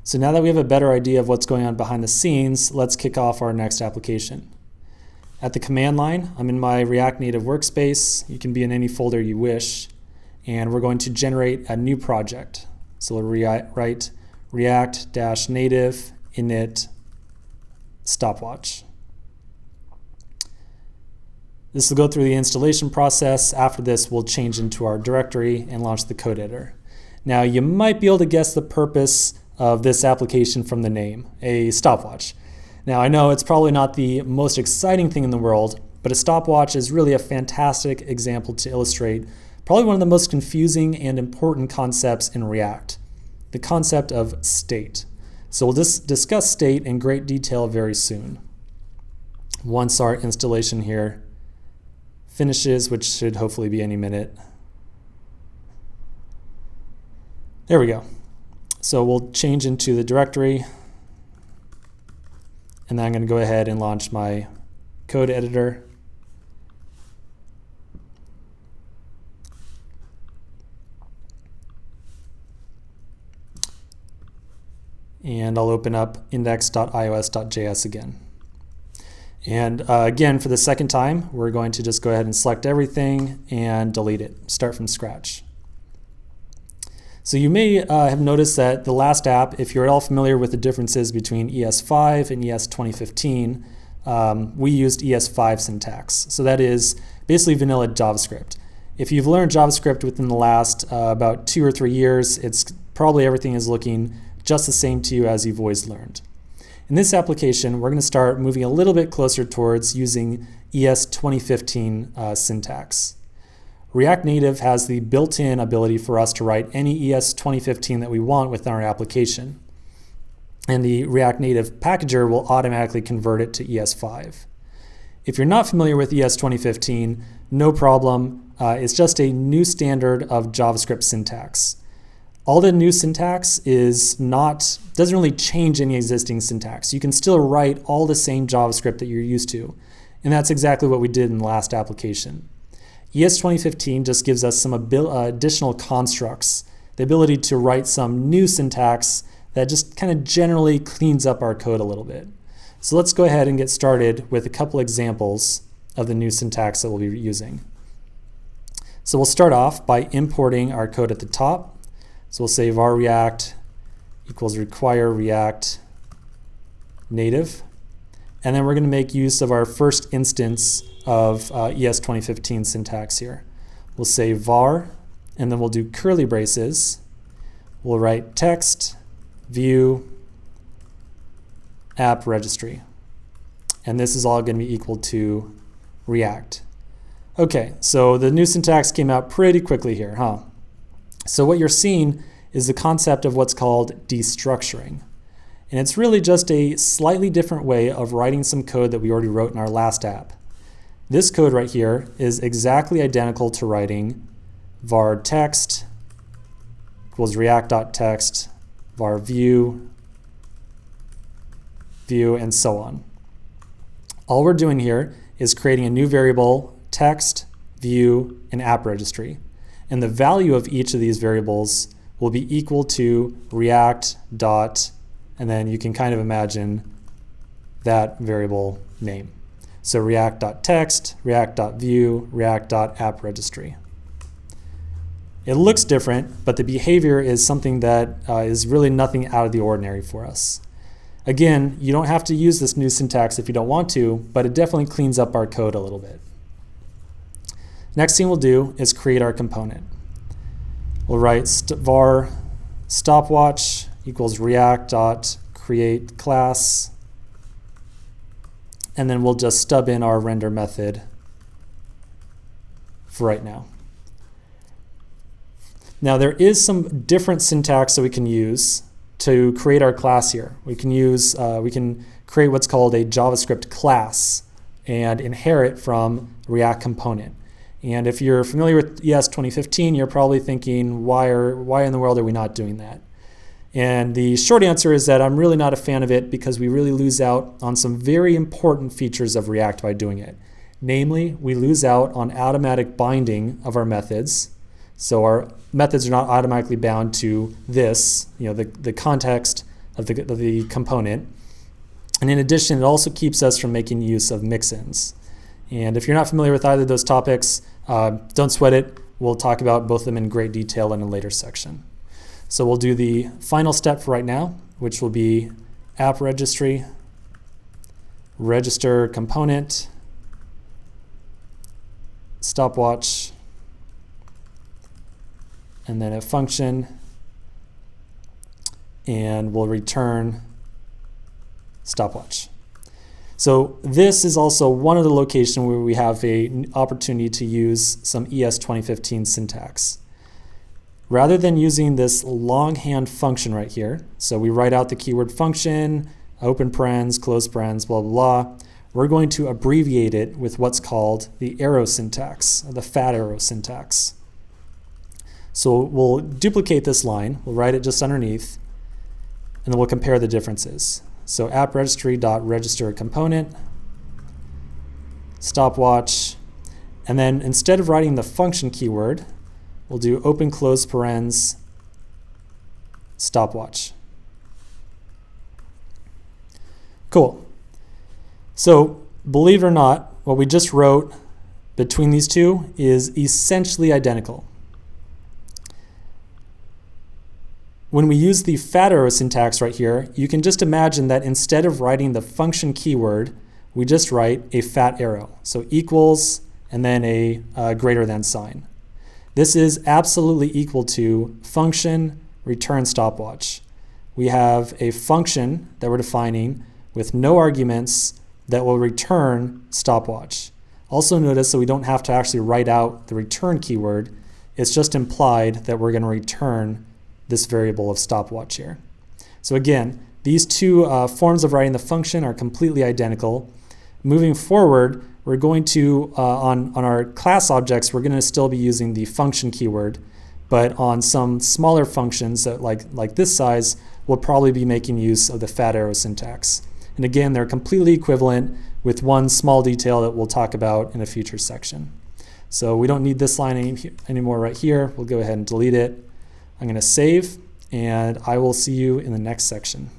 So now that we have a better idea of what's going on behind the scenes, let's kick off our next application. At the command line, I'm in my React Native workspace. You can be in any folder you wish. And we're going to generate a new project. So we'll write react-native init stopwatch. This will go through the installation process. After this, we'll change into our directory and launch the code editor. Now, you might be able to guess the purpose of this application from the name, a stopwatch. Now, I know it's probably not the most exciting thing in the world, but a stopwatch is really a fantastic example to illustrate probably one of the most confusing and important concepts in React, the concept of state. So we'll discuss state in great detail very soon. Once our installation here finishes, which should hopefully be any minute. There we go. So we'll change into the directory, and then I'm going to go ahead and launch my code editor. And I'll open up index.ios.js again. And again, for the second time, we're going to just go ahead and select everything and delete it, start from scratch. So you may have noticed that the last app, if you're at all familiar with the differences between ES5 and ES2015, we used ES5 syntax. So that is basically vanilla JavaScript. If you've learned JavaScript within the last about 2 or 3 years, it's probably everything is looking just the same to you as you've always learned. In this application, we're going to start moving a little bit closer towards using ES2015 syntax. React Native has the built-in ability for us to write any ES2015 that we want within our application. And the React Native packager will automatically convert it to ES5. If you're not familiar with ES2015, no problem. It's just a new standard of JavaScript syntax. All the new syntax doesn't really change any existing syntax. You can still write all the same JavaScript that you're used to. And that's exactly what we did in the last application. ES2015 just gives us some additional constructs, the ability to write some new syntax that just kind of generally cleans up our code a little bit. So let's go ahead and get started with a couple examples of the new syntax that we'll be using. So we'll start off by importing our code at the top. So we'll say var react equals require react native. And then we're going to make use of our first instance of ES2015 syntax here. We'll say var, and then we'll do curly braces. We'll write text, view, app registry. And this is all going to be equal to React. Okay, so the new syntax came out pretty quickly here, huh? So what you're seeing is the concept of what's called destructuring. And it's really just a slightly different way of writing some code that we already wrote in our last app. This code right here is exactly identical to writing var text equals react.text, var view, and so on. All we're doing here is creating a new variable, text, view, and app registry. And the value of each of these variables will be equal to react dot, and then you can kind of imagine that variable name. So react.text, react.view, react.appRegistry. It looks different, but the behavior is something that is really nothing out of the ordinary for us. Again, you don't have to use this new syntax if you don't want to, but it definitely cleans up our code a little bit. Next thing we'll do is create our component. We'll write var stopwatch equals react.create class, and then we'll just stub in our render method for right now. Now there is some different syntax that we can use to create our class here. We can create what's called a JavaScript class and inherit from React component. And if you're familiar with ES2015, you're probably thinking, why in the world are we not doing that? And the short answer is that I'm really not a fan of it because we really lose out on some very important features of React by doing it. Namely, we lose out on automatic binding of our methods. So our methods are not automatically bound to this, the context of the component. And in addition, it also keeps us from making use of mix-ins. And if you're not familiar with either of those topics, don't sweat it. We'll talk about both of them in great detail in a later section. So we'll do the final step for right now, which will be app registry, register component, stopwatch, and then a function, and we'll return stopwatch. So this is also one of the locations where we have an opportunity to use some ES2015 syntax. Rather than using this longhand function right here, so we write out the keyword function, open parens, close parens, blah, blah, blah, we're going to abbreviate it with what's called the arrow syntax, or the fat arrow syntax. So we'll duplicate this line, we'll write it just underneath, and then we'll compare the differences. So app registry.register component, stopwatch, and then instead of writing the function keyword, we'll do open close parens, stopwatch. Cool. So believe it or not, what we just wrote between these two is essentially identical. When we use the fat arrow syntax right here, you can just imagine that instead of writing the function keyword, we just write a fat arrow. So equals and then a greater than sign. This is absolutely equal to function return stopwatch. We have a function that we're defining with no arguments that will return stopwatch. Also notice that we don't have to actually write out the return keyword. It's just implied that we're going to return this variable of stopwatch here. So again, these two forms of writing the function are completely identical. Moving forward, we're going to, on our class objects, we're going to still be using the function keyword, but on some smaller functions that like this size, we'll probably be making use of the fat arrow syntax. And again, they're completely equivalent with one small detail that we'll talk about in a future section. So we don't need this line anymore right here. We'll go ahead and delete it. I'm going to save, and I will see you in the next section.